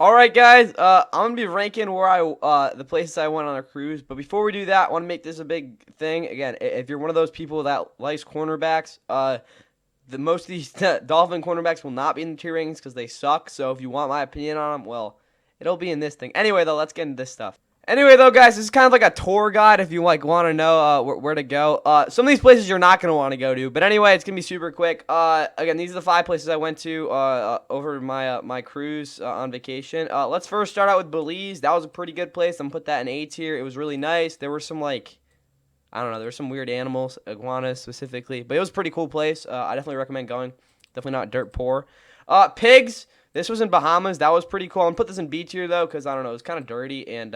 All right, guys. I'm gonna be ranking where the places I went on a cruise. But before we do that, I want to make this a big thing. Again, if you're one of those people that likes cornerbacks, the most of these Dolphin cornerbacks will not be in the tier ratings because they suck. So if you want my opinion on them, well, it'll be in this thing. Anyway, though, let's get into this stuff. Anyway, though, guys, this is kind of like a tour guide if you want to know where to go. Some of these places you're not gonna want to go to, but anyway, it's gonna be super quick. Again, these are the 5 places I went to over my cruise on vacation. Let's first start out with Belize. That was a pretty good place. I'm gonna put that in A tier. It was really nice. There were some I don't know, there were some weird animals, iguanas specifically, but it was a pretty cool place. I definitely recommend going. Definitely not dirt poor. Pigs. This was in Bahamas. That was pretty cool. I'm gonna put this in B tier though, because I don't know, it was kind of dirty and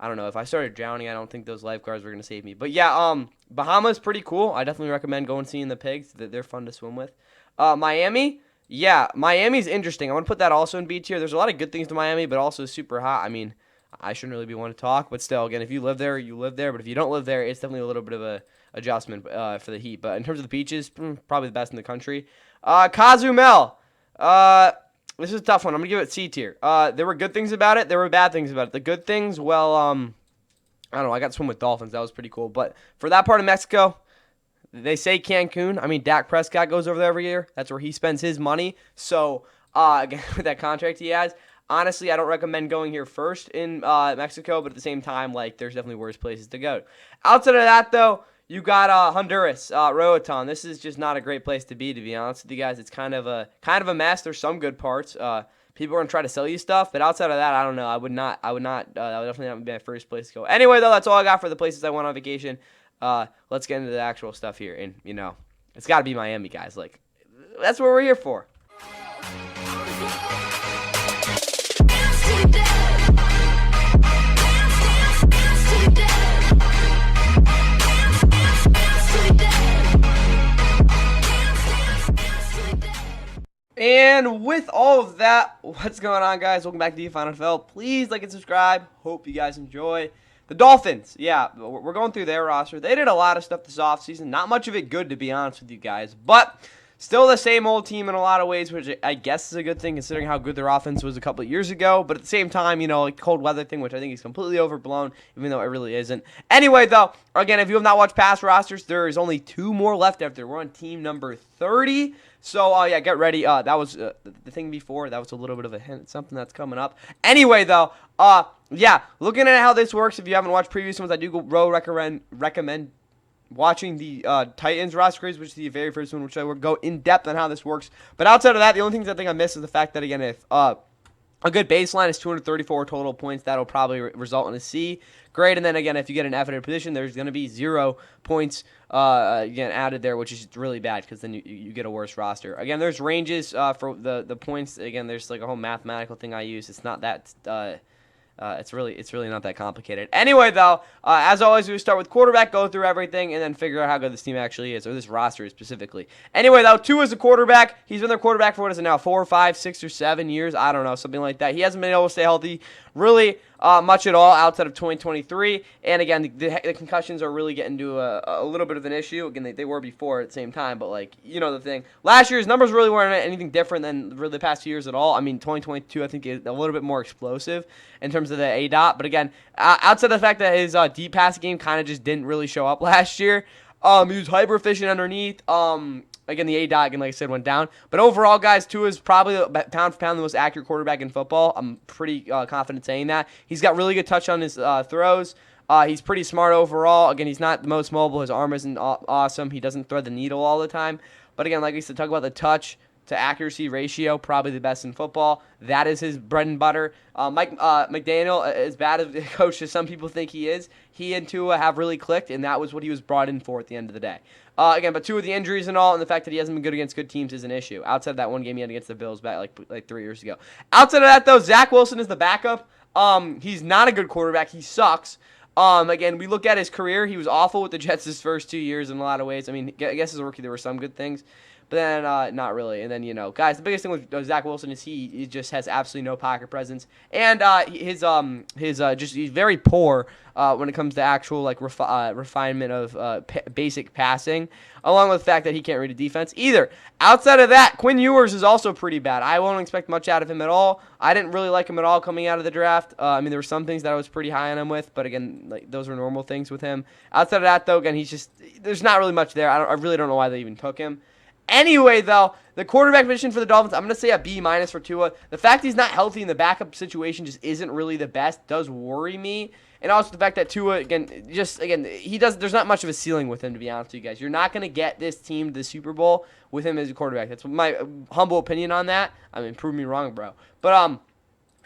I don't know. If I started drowning, I don't think those lifeguards were going to save me. But yeah, Bahamas pretty cool. I definitely recommend going and seeing the pigs. They're fun to swim with. Miami, yeah, Miami's interesting. I want to put that also in B tier. There's a lot of good things to Miami, but also super hot. I mean, I shouldn't really be one to talk, but still, again, if you live there, you live there. But if you don't live there, it's definitely a little bit of a adjustment for the heat. But in terms of the beaches, probably the best in the country. Cozumel. This is a tough one. I'm going to give it C tier. There were good things about it. There were bad things about it. The good things, well, I don't know. I got to swim with dolphins. That was pretty cool. But for that part of Mexico, they say Cancun. I mean, Dak Prescott goes over there every year. That's where he spends his money. So, again, with that contract he has, honestly, I don't recommend going here first in Mexico. But at the same time, there's definitely worse places to go. Outside of that, though, you got Honduras, Roatan. This is just not a great place to be honest with you guys. It's kind of a mess. There's some good parts. People are gonna try to sell you stuff, but outside of that, I don't know. I would not. That would definitely not be my first place to go. Anyway, though, that's all I got for the places I went on vacation. Let's get into the actual stuff here, and it's got to be Miami, guys. That's what we're here for. And with all of that, what's going on, guys? Welcome back to NFL. Please like and subscribe. Hope you guys enjoy. The Dolphins, yeah, we're going through their roster. They did a lot of stuff this offseason. Not much of it good, to be honest with you guys. But still the same old team in a lot of ways, which I guess is a good thing considering how good their offense was a couple of years ago. But at the same time, cold weather thing, which I think is completely overblown, even though it really isn't. Anyway, though, again, if you have not watched past rosters, there is only 2 more left after. We're on team number 30. So, yeah, get ready. That was the thing before. That was a little bit of a hint. Something that's coming up. Anyway, though, yeah, looking at how this works, if you haven't watched previous ones, I do recommend watching the Titans roster, which is the very first one, which I will go in depth on how this works. But outside of that, the only things I think I missed is the fact that, again, if a good baseline is 234 total points, that'll probably result in a C grade. And then, again, if you get an F in a position, there's going to be 0 points again added there, which is really bad because then you get a worse roster. Again, there's ranges for the points. Again, there's a whole mathematical thing I use. It's not that it's really not that complicated. Anyway, though, as always, we start with quarterback, go through everything, and then figure out how good this team actually is, or this roster is specifically. Anyway, though, Tua is a quarterback. He's been their quarterback for, what is it now, 4 or 5, 6 or 7 years? I don't know, something like that. He hasn't been able to stay healthy really much at all outside of 2023. And again, the concussions are really getting to a little bit of an issue. Again, they were before at the same time, but the thing. Last year's numbers really weren't anything different than really the past 2 years at all. I mean, 2022 I think is a little bit more explosive in terms of the ADOT. But again, outside the fact that his deep passing game kind of just didn't really show up last year, he was hyper efficient underneath. Again, the ADOT, again, like I said, went down. But overall, guys, Tua is probably pound for pound the most accurate quarterback in football. I'm pretty confident saying that. He's got really good touch on his throws. He's pretty smart overall. Again, he's not the most mobile. His arm isn't awesome. He doesn't thread the needle all the time. But again, like I said, talk about the touch to accuracy ratio, probably the best in football. That is his bread and butter. Mike McDaniel, as bad as a coach as some people think he is, he and Tua have really clicked, and that was what he was brought in for at the end of the day. Again, but Tua with the injuries and all, and the fact that he hasn't been good against good teams is an issue. Outside of that one game he had against the Bills back like 3 years ago. Outside of that, though, Zach Wilson is the backup. He's not a good quarterback. He sucks. Again, we look at his career. He was awful with the Jets his first 2 years in a lot of ways. I mean, I guess as a rookie there were some good things. but then not really. And then, guys, the biggest thing with Zach Wilson is he just has absolutely no pocket presence, and he's very poor when it comes to actual refinement of basic passing, along with the fact that he can't read a defense either. Outside of that, Quinn Ewers is also pretty bad. I won't expect much out of him at all. I didn't really like him at all coming out of the draft. There were some things that I was pretty high on him with, but again, those were normal things with him. Outside of that, though, again, there's not really much there. I really don't know why they even took him. Anyway, though, the quarterback position for the Dolphins, I'm going to say a B- for Tua. The fact he's not healthy in the backup situation just isn't really the best does worry me. And also the fact that Tua, there's not much of a ceiling with him, to be honest with you guys. You're not going to get this team to the Super Bowl with him as a quarterback. That's my humble opinion on that. Prove me wrong, bro. But,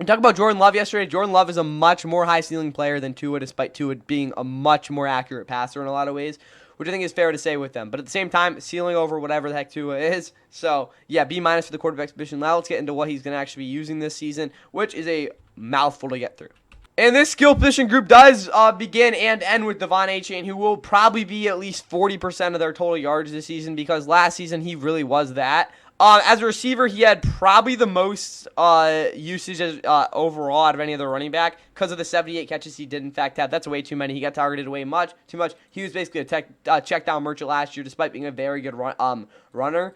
we talked about Jordan Love yesterday. Jordan Love is a much more high-ceiling player than Tua, despite Tua being a much more accurate passer in a lot of ways, which I think is fair to say with them. But at the same time, ceiling over whatever the heck Tua is. So, yeah, B- for the quarterback position. Now let's get into what he's going to actually be using this season, which is a mouthful to get through. And this skill position group does begin and end with Devon Achane, who will probably be at least 40% of their total yards this season, because last season he really was that. As a receiver, he had probably the most usage overall out of any other running back because of the 78 catches he did, in fact, have. That's way too many. He got targeted way too much. He was basically a check down merchant last year, despite being a very good runner.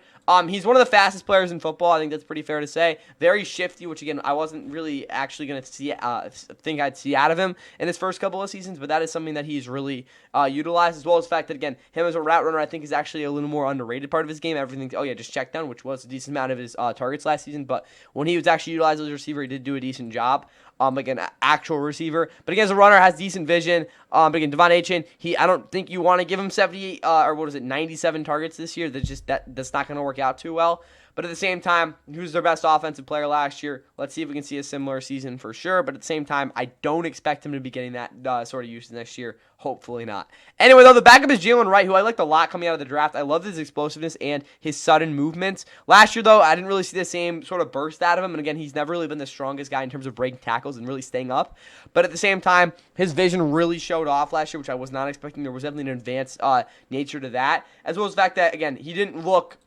He's one of the fastest players in football. I think that's pretty fair to say. Very shifty, which, again, I wasn't really actually going to think I'd see out of him in his first couple of seasons, but that is something that he's really utilized, as well as the fact that, again, him as a route runner, I think, is actually a little more underrated part of his game. Everything, just check down, which was a decent amount of his targets last season, but when he was actually utilized as a receiver, he did do a decent job. Again, actual receiver, but again, as a runner, has decent vision. But again, Devon Achane, I don't think you want to give him 78 97 targets this year. That's not going to work out too well. But at the same time, he was their best offensive player last year. Let's see if we can see a similar season for sure. But at the same time, I don't expect him to be getting that sort of use next year. Hopefully not. Anyway, though, the backup is Jalen Wright, who I liked a lot coming out of the draft. I loved his explosiveness and his sudden movements. Last year, though, I didn't really see the same sort of burst out of him. And again, he's never really been the strongest guy in terms of breaking tackles and really staying up. But at the same time, his vision really showed off last year, which I was not expecting. There was definitely an advanced nature to that, as well as the fact that, again, he didn't look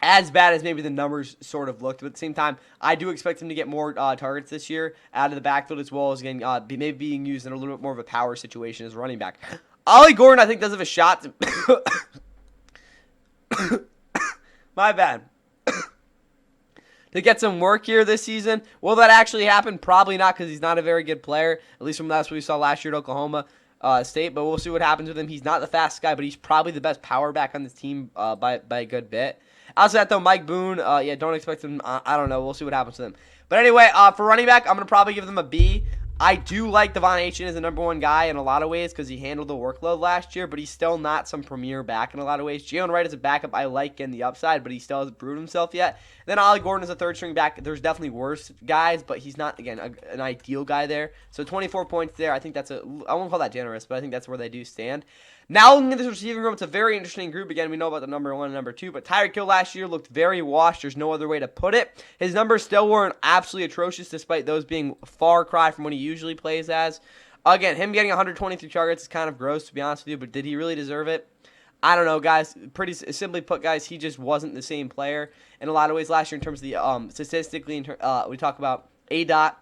as bad as maybe the numbers sort of looked. But at the same time, I do expect him to get more targets this year out of the backfield, as well as, again, maybe being used in a little bit more of a power situation as a running back. Ollie Gordon, I think, does have a shot to my bad. To get some work here this season. Will that actually happen? Probably not, because he's not a very good player, at least from that's what we saw last year at Oklahoma State. But we'll see what happens with him. He's not the fastest guy, but he's probably the best power back on this team by a good bit. Outside that, though, Mike Boone, don't expect him. I don't know. We'll see what happens with him. But anyway, for running back, I'm going to probably give them a B. I do like Devon Achane as the number one guy in a lot of ways because he handled the workload last year, but he's still not some premier back in a lot of ways. Jalen Wright is a backup I like in the upside, but he still hasn't proved himself yet. Then Ollie Gordon is a third-string back. There's definitely worse guys, but he's not, again, an ideal guy there. So 24 points there. I think I won't call that generous, but I think that's where they do stand. Now looking at this receiving room, it's a very interesting group. Again, we know about the number one and number two, but Tyreek Hill last year looked very washed. There's no other way to put it. His numbers still weren't absolutely atrocious, despite those being far cry from what he usually plays as. Again, him getting 123 targets is kind of gross, to be honest with you, but did he really deserve it? I don't know, guys. Pretty simply put, guys, he just wasn't the same player in a lot of ways last year in terms of the statistically. We talk about ADOT,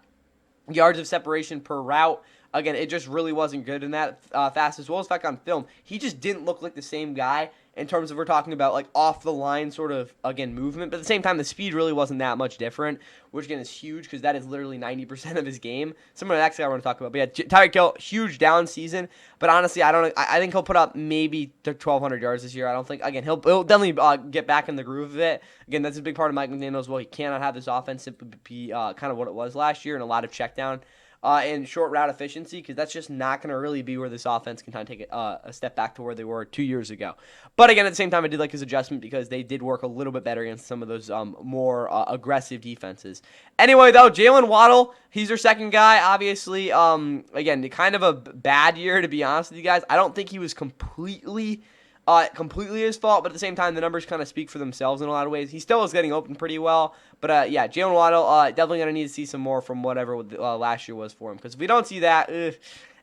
yards of separation per route. Again, it just really wasn't good in that fast, as well as fact on film. He just didn't look like the same guy in terms of we're talking about like off the line sort of, again, movement. But at the same time, the speed really wasn't that much different, which again is huge because that is literally 90% of his game. Some of the next guy I want to talk about. But yeah, Tyreek Hill, huge down season. But honestly, I think he'll put up maybe 1,200 yards this year. I don't think, again, he'll definitely get back in the groove of it. Again, that's a big part of Mike McDaniel as well. He cannot have this offense simply be kind of what it was last year and a lot of check down. And short route efficiency, because that's just not going to really be where this offense can kind of take a step back to where they were 2 years ago. But again, at the same time, I did like his adjustment because they did work a little bit better against some of those more aggressive defenses. Anyway, though, Jalen Waddle, he's their second guy, obviously. Again, kind of a bad year, to be honest with you guys. I don't think he was completely his fault, but at the same time, the numbers kind of speak for themselves in a lot of ways. He still is getting open pretty well, but yeah, Jalen Waddle definitely going to need to see some more from whatever last year was for him, because if we don't see that,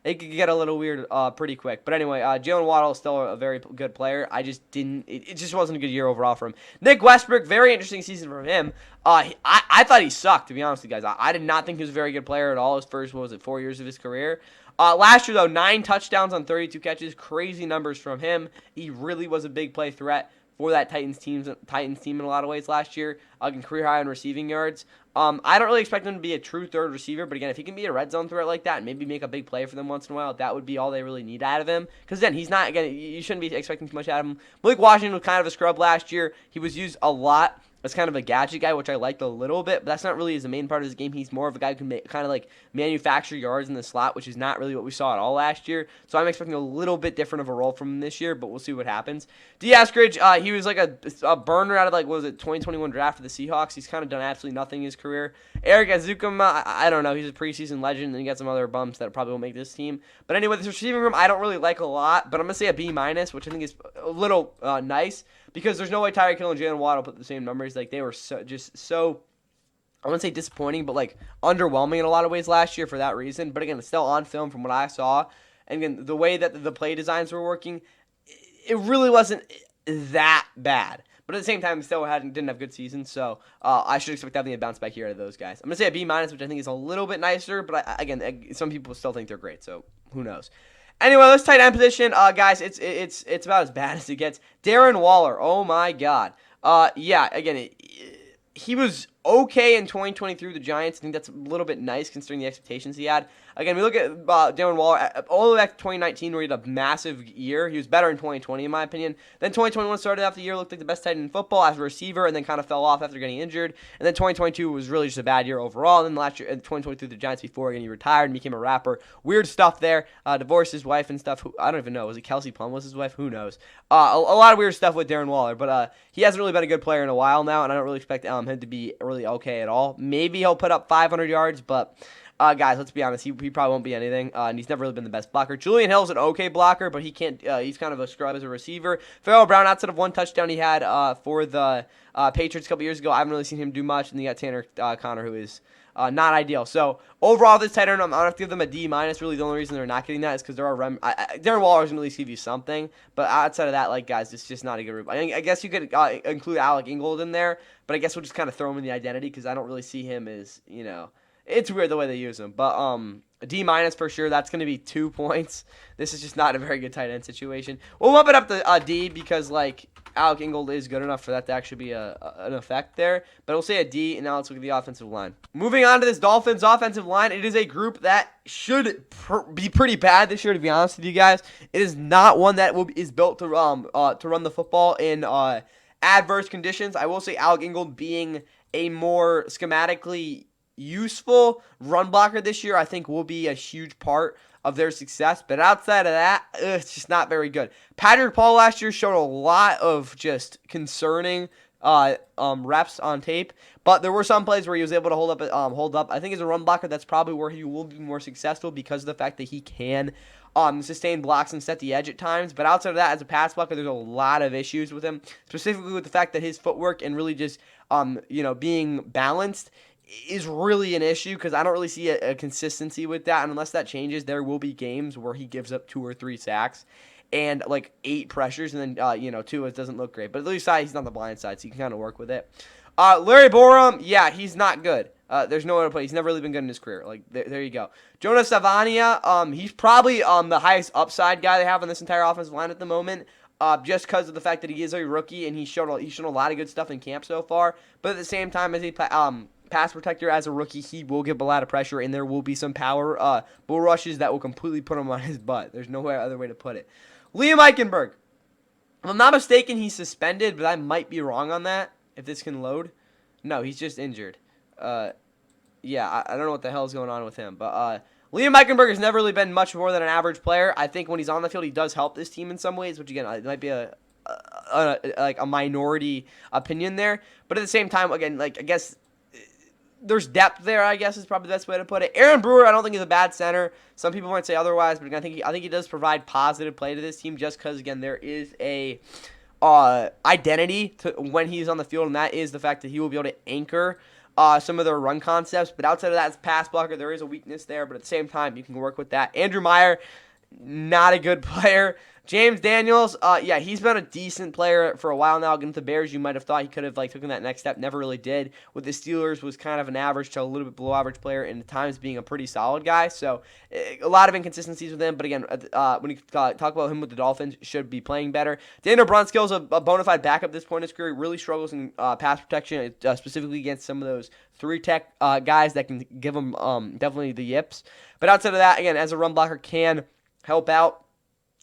it could get a little weird pretty quick. But anyway, Jalen Waddle is still a very good player. It just wasn't a good year overall for him. Nick Westbrook, very interesting season from him. I thought he sucked, to be honest with you guys. I did not think he was a very good player at all his first, 4 years of his career. Last year, though, 9 touchdowns on 32 catches. Crazy numbers from him. He really was a big play threat for that Titans team in a lot of ways last year. Career high on receiving yards. I don't really expect him to be a true third receiver, but again, if he can be a red zone threat like that and maybe make a big play for them once in a while, that would be all they really need out of him. Because then he's not, again, you shouldn't be expecting too much out of him. Blake Washington was kind of a scrub last year. He was used a lot as kind of a gadget guy, which I liked a little bit, but that's not really the main part of his game. He's more of a guy who can kind of like manufacture yards in the slot, which is not really what we saw at all last year. So I'm expecting a little bit different of a role from him this year, but we'll see what happens. D. Eskridge, he was like a burner out of 2021 draft for the Seahawks. He's kind of done absolutely nothing in his career. Eric Azukama, I don't know. He's a preseason legend, and he got some other bumps that probably won't make this team. But anyway, this receiving room I don't really like a lot, but I'm going to say a B-, which I think is a little nice, because there's no way Tyreek Hill and Jalen Waddle put the same numbers. Like, they were so, I wouldn't say disappointing, but like underwhelming in a lot of ways last year for that reason. But again, it's still on film from what I saw. And again, the way that the play designs were working, it really wasn't that bad. But at the same time, still didn't have good seasons, so I should expect having a bounce back here out of those guys. I'm going to say a B-, which I think is a little bit nicer, but again, some people still think they're great, so who knows. Anyway, let's tight end position. Guys, it's about as bad as it gets. Darren Waller, oh my God. Yeah, again, he was okay in 2023 with the Giants. I think that's a little bit nice considering the expectations he had. Again, we look at Darren Waller all the way back to 2019 where he had a massive year. He was better in 2020 in my opinion. Then 2021 started off the year, looked like the best tight end in football as a receiver, and then kind of fell off after getting injured. And then 2022 was really just a bad year overall. And then last year, 2023, the Giants before, again, he retired and became a rapper. Weird stuff there. Divorced his wife and stuff. I don't even know. Was it Kelsey Plum was his wife? Who knows? A lot of weird stuff with Darren Waller. But he hasn't really been a good player in a while now, and I don't really expect him to be really okay at all. Maybe he'll put up 500 yards, but guys, let's be honest, he probably won't be anything, and he's never really been the best blocker. Julian Hill's an okay blocker, but he can't. He's kind of a scrub as a receiver. Pharaoh Brown, outside of one touchdown he had for the Patriots a couple years ago, I haven't really seen him do much, and you got Tanner Connor, who is not ideal. So overall, this tight end, I'm going to have to give them a D-. Really, the only reason they're not getting that is because there are Darren Waller's going to at least give you something, but outside of that, like, guys, it's just not a good group. I guess you could include Alec Ingold in there, but I guess we'll just kind of throw him in the identity because I don't really see him as, it's weird the way they use him. But a D- for sure. That's going to be 2 points. This is just not a very good tight end situation. We'll bump it up to a D because, like, Alec Ingold is good enough for that to actually be an effect there. But we'll say a D, and now let's look at the offensive line. Moving on to this Dolphins offensive line, it is a group that should be pretty bad this year, to be honest with you guys. It is not one that is built to run the football in adverse conditions. I will say Alec Ingold being a more schematically useful run blocker this year, I think will be a huge part of their success. But outside of that, it's just not very good. Patrick Paul last year showed a lot of just concerning reps on tape, but there were some plays where he was able to hold up. I think as a run blocker, that's probably where he will be more successful because of the fact that he can sustain blocks and set the edge at times. But outside of that, as a pass blocker, there's a lot of issues with him, specifically with the fact that his footwork and really just being balanced is really an issue because I don't really see a consistency with that. And unless that changes, there will be games where he gives up 2 or 3 sacks and like 8 pressures, and then 2 it doesn't look great. But at least he's on the blind side, so you can kind of work with it. Larry Borum, yeah, he's not good. There's no other play. He's never really been good in his career. Like there you go. Jonah Savania, he's probably the highest upside guy they have on this entire offensive line at the moment. Just because of the fact that he is a rookie and he's shown a lot of good stuff in camp so far. But at the same time, as he pass protector as a rookie, he will give a lot of pressure, and there will be some power bull rushes that will completely put him on his butt. There's no other way to put it. Liam Eichenberg. If I'm not mistaken, he's suspended, but I might be wrong on that, if this can load. No, he's just injured. Yeah, I don't know what the hell is going on with him. But Liam Eichenberg has never really been much more than an average player. I think when he's on the field, he does help this team in some ways, which, again, it might be a minority opinion there. But at the same time, again, like, I guess there's depth there, I guess, is probably the best way to put it. Aaron Brewer, I don't think is a bad center. Some people might say otherwise, but I think he does provide positive play to this team just because, again, there is a identity to when he's on the field, and that is the fact that he will be able to anchor some of their run concepts. But outside of that, it's pass blocker. There is a weakness there, but at the same time, you can work with that. Andrew Meyer, not a good player. James Daniels, yeah, he's been a decent player for a while now. Against the Bears, you might have thought he could have taken that next step. Never really did. With the Steelers, was kind of an average to a little bit below average player, and at times being a pretty solid guy. So a lot of inconsistencies with him. But again, when you talk about him with the Dolphins, should be playing better. Daniel Brunskill's a bona fide backup at this point in his career. He really struggles in pass protection, specifically against some of those 3-tech guys that can give him definitely the yips. But outside of that, again, as a run blocker, can help out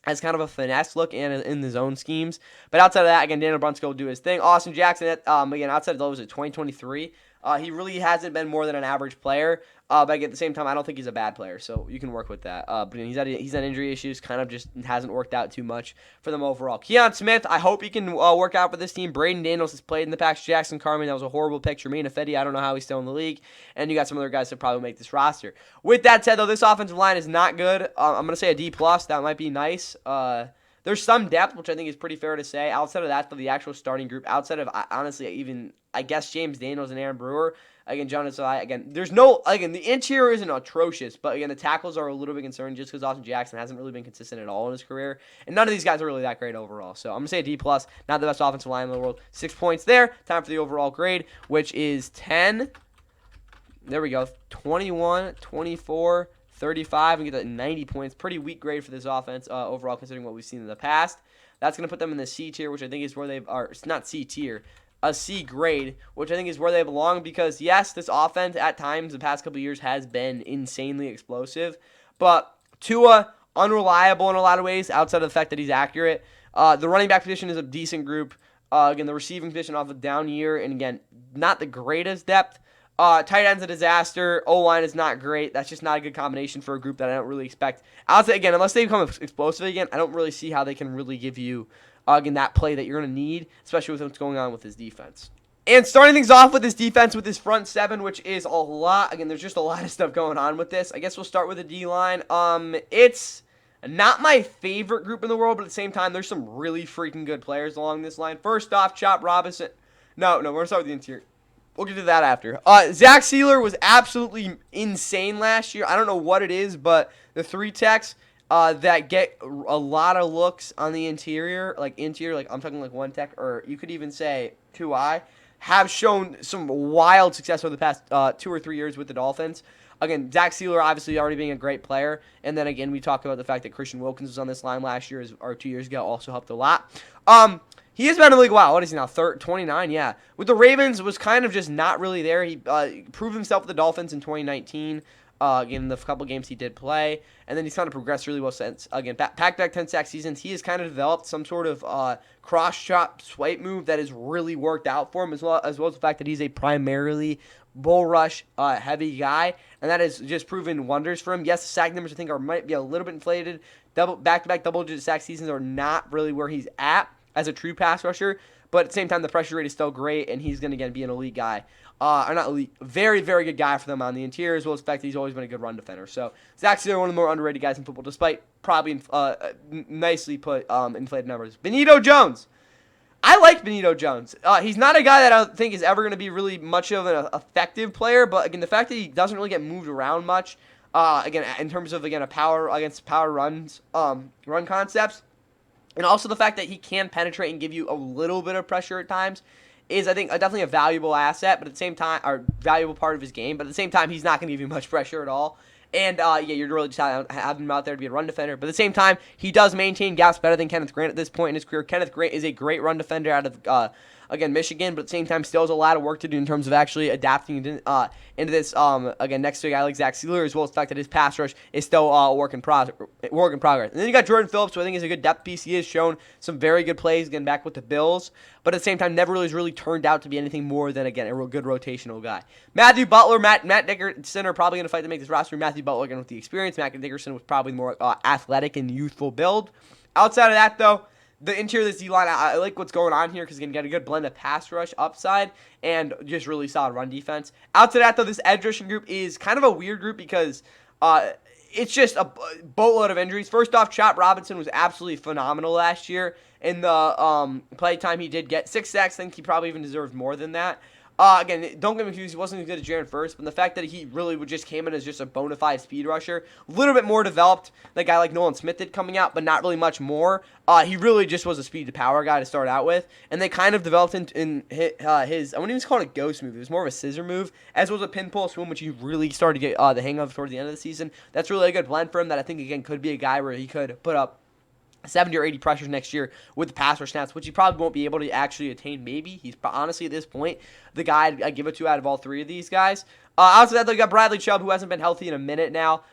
as kind of a finesse look in the zone schemes. But outside of that, again, Daniel Brunskill will do his thing. Austin Jackson, again, outside of those, at 2023, he really hasn't been more than an average player. But at the same time, I don't think he's a bad player, so you can work with that. But he's had injury issues, kind of just hasn't worked out too much for them overall. Keon Smith, I hope he can work out for this team. Braden Daniels has played in the past. Jackson Carmen, that was a horrible pick. Jermaine Ifedi, I don't know how he's still in the league. And you got some other guys that probably make this roster. With that said, though, this offensive line is not good. I'm going to say a D+. That might be nice. There's some depth, which I think is pretty fair to say. Outside of that, though, the actual starting group, outside of, honestly, even, I guess, James Daniels and Aaron Brewer, again, there's no, again, the interior isn't atrocious, but again, the tackles are a little bit concerned just because Austin Jackson hasn't really been consistent at all in his career, and none of these guys are really that great overall. So I'm going to say a D+, not the best offensive line in the world. 6 points there. Time for the overall grade, which is 10. There we go. 21, 24, 35, and get that 90 points. Pretty weak grade for this offense overall, considering what we've seen in the past. That's going to put them in the C tier, which I think is where it's not C tier, a C grade, which I think is where they belong because, yes, this offense at times the past couple of years has been insanely explosive, but Tua, unreliable in a lot of ways outside of the fact that he's accurate. The running back position is a decent group. Again, the receiving position off a down year, and again, not the greatest depth. Tight end's a disaster. O-line is not great. That's just not a good combination for a group that I don't really expect. Outside, again, unless they become explosive again, I don't really see how they can really give you again, that play that you're going to need, especially with what's going on with his defense. And starting things off with this defense, with this front seven, which is a lot. Again, there's just a lot of stuff going on with this. I guess we'll start with the D-line. It's not my favorite group in the world, but at the same time, there's some really freaking good players along this line. First off, Chop Robinson. No, we're going to start with the interior. We'll get to that after. Zach Sealer was absolutely insane last year. I don't know what it is, but the 3-techs that get a lot of looks on the interior, like I'm talking like 1-tech, or you could even say 2-eye, have shown some wild success over the past 2 or 3 years with the Dolphins. Again, Zach Sealer obviously already being a great player, and then again we talked about the fact that Christian Wilkins was on this line last year or 2 years ago, also helped a lot. He has been in the league a while. What is he now? 29, yeah. With the Ravens, was kind of just not really there. He proved himself with the Dolphins in 2019. In the couple games he did play, and then he's kind of progressed really well since. Again, back-to-back 10-sack seasons, he has kind of developed some sort of cross-chop swipe move that has really worked out for him, as well as the fact that he's a primarily bull rush heavy guy, and that has just proven wonders for him. Yes, the sack numbers I think might be a little bit inflated. Back-to-back double-digit sack seasons are not really where he's at as a true pass rusher, but at the same time, the pressure rate is still great, and he's going to, again, be an elite guy. Or not elite, very, very good guy for them on the interior, as well as the fact that he's always been a good run defender. So, Zach Sealer, one of the more underrated guys in football, despite probably nicely put inflated numbers. Benito Jones. I like Benito Jones. He's not a guy that I think is ever going to be really much of an effective player, but, again, the fact that he doesn't really get moved around much, again, in terms of, again, against power runs, run concepts, and also the fact that he can penetrate and give you a little bit of pressure at times is, I think, definitely a valuable asset, but at the same time, or valuable part of his game, but at the same time, he's not going to give you much pressure at all. And, you're really just having him out there to be a run defender. But at the same time, he does maintain gaps better than Kenneth Grant at this point in his career. Kenneth Grant is a great run defender out of, again, Michigan, but at the same time, still has a lot of work to do in terms of actually adapting into this, again, next to a guy like Zach Sealer, as well as the fact that his pass rush is still a work in progress. And then you got Jordan Phillips, who I think is a good depth piece. He has shown some very good plays, getting back with the Bills, but at the same time, never really turned out to be anything more than, again, a real good rotational guy. Matthew Butler, Matt Dickerson are probably going to fight to make this roster. Matthew Butler, again, with the experience. Matt Dickerson was probably the more athletic and youthful build. Outside of that, though, the interior of this D-line, I like what's going on here because you can get a good blend of pass rush upside and just really solid run defense. Outside of that, though, this edge rushing group is kind of a weird group because it's just a boatload of injuries. First off, Chop Robinson was absolutely phenomenal last year. In the play time he did get 6 sacks, I think he probably even deserved more than that. Again, don't get me confused. He wasn't as good as Jaron first, but the fact that he really just came in as just a bona fide speed rusher, a little bit more developed than a guy like Nolan Smith did coming out, but not really much more. He really just was a speed to power guy to start out with, and they kind of developed in his I wouldn't even call it a ghost move. It was more of a scissor move, as was a pin pull swim, which he really started to get the hang of towards the end of the season. That's really a good blend for him. That I think again could be a guy where he could put up 70 or 80 pressures next year with the pass rush snaps, which he probably won't be able to actually attain. Maybe he's honestly at this point the guy I give it to out of all three of these guys. Outside of that, they got Bradley Chubb, who hasn't been healthy in a minute now.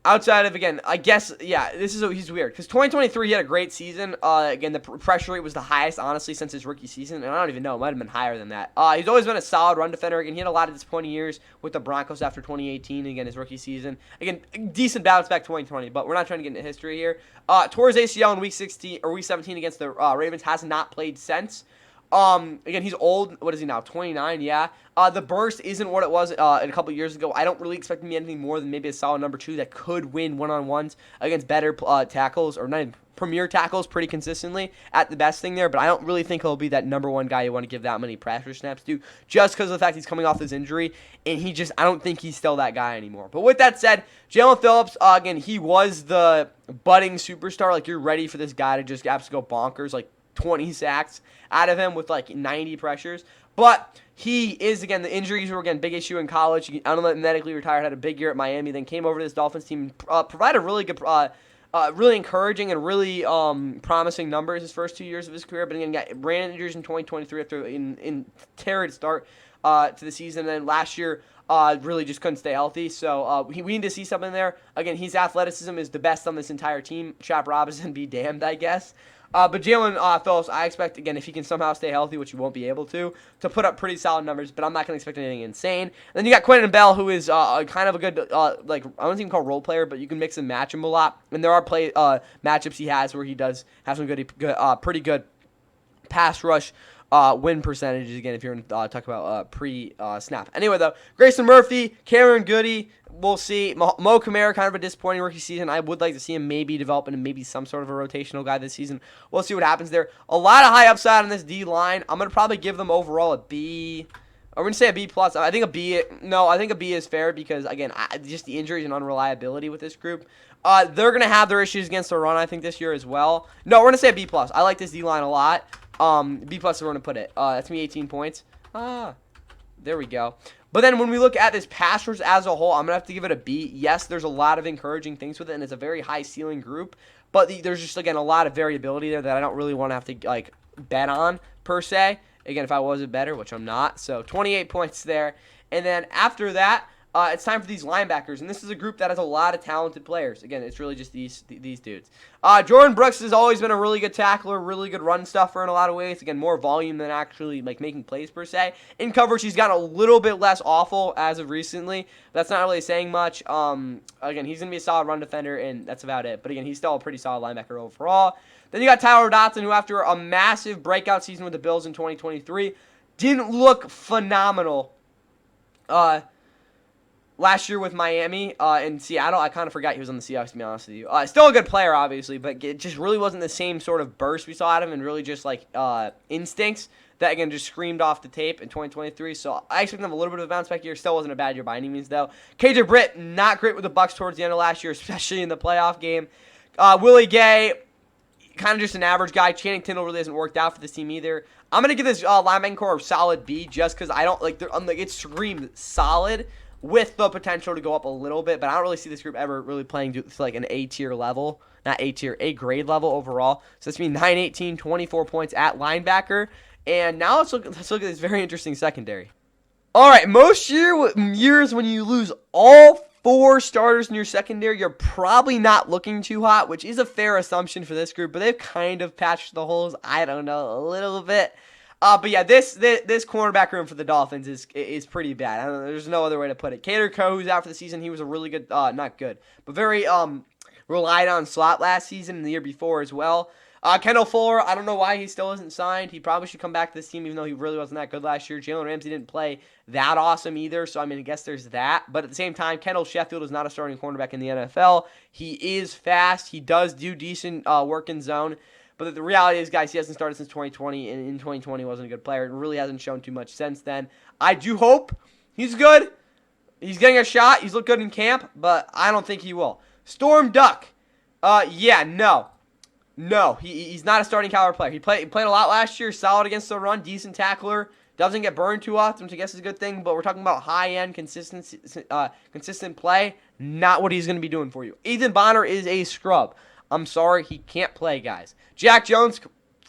Outside of, again, I guess, yeah, he's weird. Because 2023, he had a great season. Again, the pressure rate was the highest, honestly, since his rookie season. And I don't even know. It might have been higher than that. He's always been a solid run defender. Again, he had a lot of disappointing years with the Broncos after 2018. Again, his rookie season. Again, decent bounce back 2020. But we're not trying to get into history here. Tore his ACL in week 17 against the Ravens. Has not played since. Again, he's old. What is he now? 29, yeah. The burst isn't what it was a couple years ago. I don't really expect him to be anything more than maybe a solid number 2 that could win one-on-ones against better tackles, or not even premier tackles pretty consistently at the best thing there, but I don't really think he'll be that number 1 guy you want to give that many pressure snaps to, just because of the fact he's coming off his injury, and I don't think he's still that guy anymore. But with that said, Jalen Phillips, again, he was the budding superstar. Like, you're ready for this guy to just absolutely go bonkers, like 20 sacks out of him with like 90 pressures. But he is, again, the injuries were, again, big issue in college. He unmedically retired, had a big year at Miami, then came over to this Dolphins team, provided really good, really encouraging and really promising numbers his first 2 years of his career. But again, ran injuries in 2023 after in terror to start to the season. And then last year, really just couldn't stay healthy. So we need to see something there. Again, his athleticism is the best on this entire team. Chop Robinson be damned, I guess. But Jalen Phillips, I expect, again, if he can somehow stay healthy, which he won't be able to put up pretty solid numbers, but I'm not going to expect anything insane. And then you got Quentin Bell, who is kind of a good, like, I wouldn't even call role player, but you can mix and match him a lot. And there are matchups he has where he does have some pretty good pass rush win percentages, again, if you're going to talk about pre-snap. Anyway, though, Grayson Murphy, Cameron Goody, we'll see. Mo Kamara, kind of a disappointing rookie season. I would like to see him maybe develop into maybe some sort of a rotational guy this season. We'll see what happens there. A lot of high upside on this D-line. I'm going to probably give them overall a B. I'm going to say a B+. I think a B. No, I think a B is fair because, again, just the injuries and unreliability with this group. They're going to have their issues against the run, I think, this year as well. No, we're going to say a B+. I like this D-line a lot. B+ is where we're going to put it. That's me 18 points. There we go. But then when we look at this pass rush as a whole, I'm going to have to give it a B. Yes, there's a lot of encouraging things with it, and it's a very high ceiling group. But there's just, again, a lot of variability there that I don't really want to have to, like, bet on, per se. Again, if I wasn't better, which I'm not. So 28 points there. And then after that, it's time for these linebackers, and this is a group that has a lot of talented players. Again, it's really just these dudes. Jordan Brooks has always been a really good tackler, really good run stuffer in a lot of ways. Again, more volume than actually like making plays per se. In coverage, he's gotten a little bit less awful as of recently. That's not really saying much. Again, he's going to be a solid run defender, and that's about it. But again, he's still a pretty solid linebacker overall. Then you got Tyler Dotson, who after a massive breakout season with the Bills in 2023, didn't look phenomenal last year with Miami and Seattle. I kind of forgot he was on the Seahawks, to be honest with you. Still a good player, obviously, but it just really wasn't the same sort of burst we saw out of him, and really just like instincts that, again, just screamed off the tape in 2023. So I expect him a little bit of a bounce back year. Still wasn't a bad year by any means, though. KJ Britt, not great with the Bucs towards the end of last year, especially in the playoff game. Willie Gay, kind of just an average guy. Channing Tindall really hasn't worked out for this team either. I'm going to give this linebacking core a solid B just because I don't like it screamed solid with the potential to go up a little bit, but I don't really see this group ever really playing to like an A-tier level. Not A-tier, A-grade level overall. So that's me 9-18, 24 points at linebacker. And now let's look at this very interesting secondary. All right, most years when you lose all 4 starters in your secondary, you're probably not looking too hot, which is a fair assumption for this group, but they've kind of patched the holes, I don't know, a little bit. But yeah, this cornerback room for the Dolphins is pretty bad. I don't know, there's no other way to put it. Cater Coe, who's out for the season, he was a really good, not good, but very relied on slot last season and the year before as well. Kendall Fuller, I don't know why he still isn't signed. He probably should come back to this team, even though he really wasn't that good last year. Jalen Ramsey didn't play that awesome either, so I mean, I guess there's that. But at the same time, Kendall Sheffield is not a starting cornerback in the NFL. He is fast. He does do decent work in zone. But the reality is, guys, he hasn't started since 2020, and in 2020 wasn't a good player, and really hasn't shown too much since then. I do hope he's good. He's getting a shot. He's looked good in camp, but I don't think he will. Storm Duck. Yeah, no. No, he's not a starting caliber player. He played a lot last year, solid against the run, decent tackler. Doesn't get burned too often, which I guess is a good thing, but we're talking about high-end, consistent play. Not what he's going to be doing for you. Ethan Bonner is a scrub. I'm sorry, he can't play, guys. Jack Jones,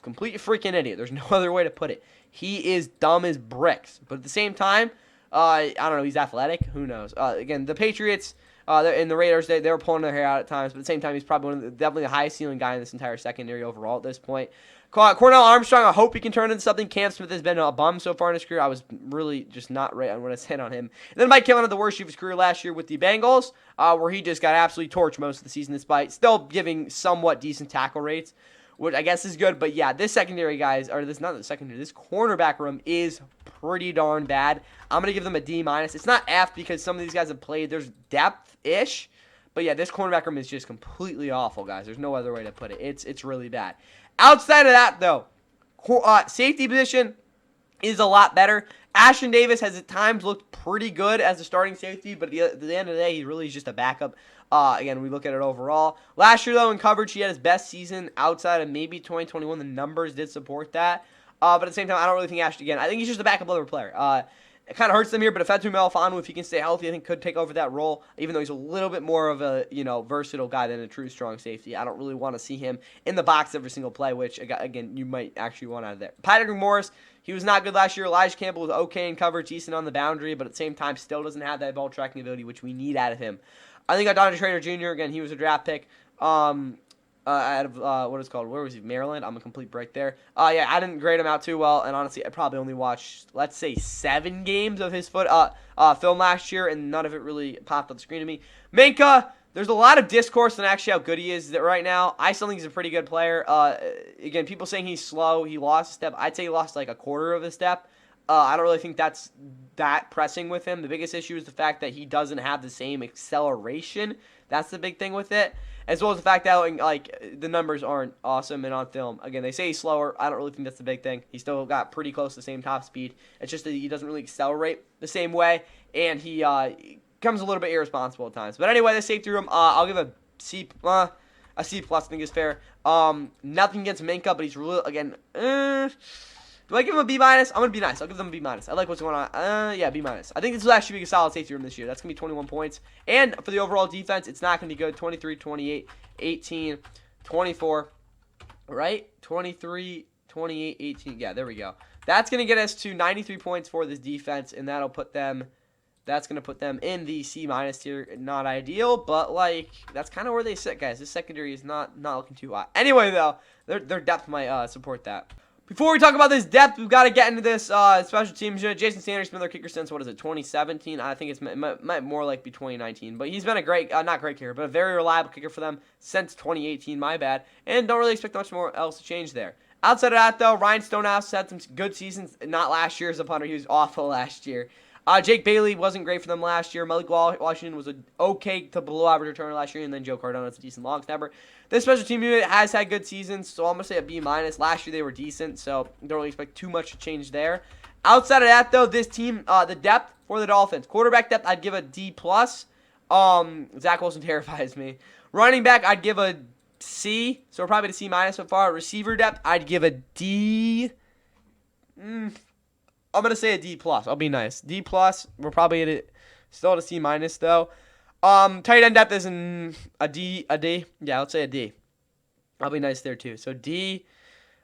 complete freaking idiot. There's no other way to put it. He is dumb as bricks. But at the same time, I don't know, he's athletic. Who knows? Again, the Patriots and the Raiders, they were pulling their hair out at times, but at the same time, he's probably definitely the highest ceiling guy in this entire secondary overall at this point. Cornell Armstrong, I hope he can turn into something. Cam Smith has been a bum so far in his career. I was really just not right on what I said on him. And then Mike Killen had the worst of his career last year with the Bengals, where he just got absolutely torched most of the season, despite still giving somewhat decent tackle rates, which I guess is good. But yeah, this secondary, guys, or this not the secondary, this cornerback room is pretty darn bad. I'm going to give them a D-. It's not F because some of these guys have played. There's depth-ish. But yeah, this cornerback room is just completely awful, guys. There's no other way to put it. It's really bad. Outside of that, though, safety position is a lot better. Ashton Davis has at times looked pretty good as a starting safety, but at the end of the day, he really is just a backup. Again, we look at it overall. Last year, though, in coverage, he had his best season outside of maybe 2021. The numbers did support that. But at the same time, I don't really think Ashton, again, I think he's just a backup level player. It kind of hurts them here, but Ifeatu Melifonwu, if he can stay healthy, I think could take over that role, even though he's a little bit more of a, versatile guy than a true strong safety. I don't really want to see him in the box every single play, which, again, you might actually want out of there. Patrick Morris, he was not good last year. Elijah Campbell was okay in coverage, decent on the boundary, but at the same time still doesn't have that ball tracking ability, which we need out of him. I think Dante Trader Jr., again, he was a draft pick. Out of, what is it called? Where was he? Maryland? I'm a complete break there. Yeah, I didn't grade him out too well, and honestly, I probably only watched, let's say, 7 games of his film last year, and none of it really popped up the screen to me. Minka, there's a lot of discourse on actually how good he is right now. I still think he's a pretty good player. Again, people saying he's slow, he lost a step. I'd say he lost like a quarter of a step. I don't really think that's that pressing with him. The biggest issue is the fact that he doesn't have the same acceleration. That's the big thing with it. As well as the fact that, like, the numbers aren't awesome and on film. Again, they say he's slower. I don't really think that's the big thing. He's still got pretty close to the same top speed. It's just that he doesn't really accelerate the same way, and he becomes a little bit irresponsible at times. But anyway, the safety room, I'll give a C+. I think is fair. Nothing against Minka, but he's really, again, do I give him a B-? I'm going to be nice. I'll give them a B-. I like what's going on. Yeah, B-. I think this will actually be a solid safety room this year. That's going to be 21 points. And for the overall defense, it's not going to be good. 23, 28, 18, 24. Right? 23, 28, 18. Yeah, there we go. That's going to get us to 93 points for this defense, and that's going to put them in the C- tier. Not ideal, but, like, that's kind of where they sit, guys. This secondary is not looking too hot. Anyway, though, their depth might support that. Before we talk about this depth, we've got to get into this special teams unit. Jason Sanders has been their kicker since, 2017? I think it might more like be 2019. But he's been a great, not great kicker, but a very reliable kicker for them since 2018, my bad. And don't really expect much more else to change there. Outside of that, though, Ryan Stonehouse had some good seasons. Not last year as a punter. He was awful last year. Jake Bailey wasn't great for them last year. Malik Washington was an okay to below average returner last year, and then Joe Cardona's a decent long snapper. This special team unit has had good seasons, so I'm going to say a B-. Last year they were decent, so don't really expect too much to change there. Outside of that, though, this team, the depth for the Dolphins. Quarterback depth, I'd give a D+. Zach Wilson terrifies me. Running back, I'd give a C, so we're probably at a C- so far. Receiver depth, I'd give a D. I'm going to say a D+. I'll be nice. D+. We're probably still at a C- though. Tight end depth is a D. Yeah, let's say a D. I'll be nice there too. So D.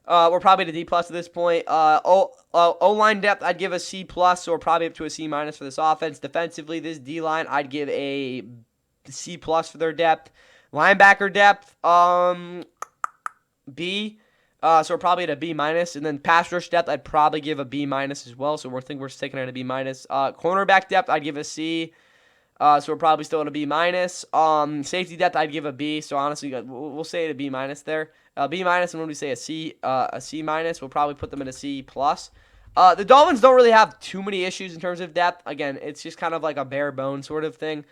We're probably at a D+ at this point. O-line depth, I'd give a C+, so we're probably up to a C- for this offense. Defensively, this D-line, I'd give a C+ for their depth. Linebacker depth, B. So we're probably at a B-. And then pass rush depth, I'd probably give a B- as well. So we're taking it at a B-. Cornerback depth, I'd give a C. So we're probably still at a B-. Safety depth, I'd give a B. So honestly, we'll say it a B- there. B-, and when we say a C-, we'll probably put them in a C+. The Dolphins don't really have too many issues in terms of depth. Again, it's just kind of like a bare bone sort of thing,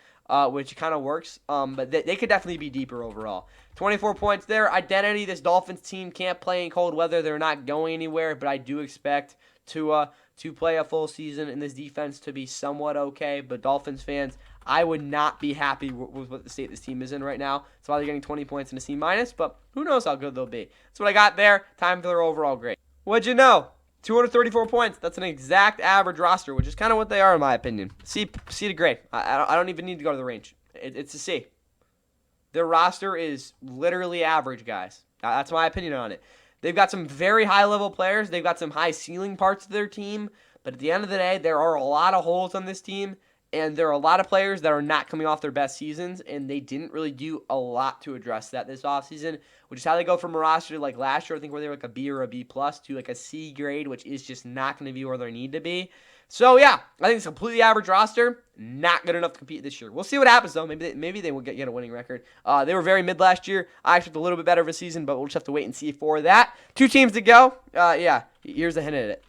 which kind of works. But they could definitely be deeper overall. 24 points there. Identity, this Dolphins team can't play in cold weather. They're not going anywhere, but I do expect to play a full season and this defense to be somewhat okay. But Dolphins fans, I would not be happy with what the state this team is in right now. That's why they're getting 20 points and a C minus, but who knows how good they'll be. That's what I got there. Time for their overall grade. What'd you know? 234 points. That's an exact average roster, which is kind of what they are in my opinion. C to grade. I don't even need to go to the range. It's a C. Their roster is literally average, guys. That's my opinion on it. They've got some very high-level players. They've got some high-ceiling parts of their team. But at the end of the day, there are a lot of holes on this team. And there are a lot of players that are not coming off their best seasons. And they didn't really do a lot to address that this offseason. Which is how they go from a roster like last year, I think where they were like a B or a B+, to like a C grade, which is just not going to be where they need to be. So, yeah, I think it's a completely average roster. Not good enough to compete this year. We'll see what happens, though. Maybe they will get a winning record. They were very mid last year. I expect a little bit better of a season, but we'll just have to wait and see for that. 2 teams to go. Yeah, here's a hint at it.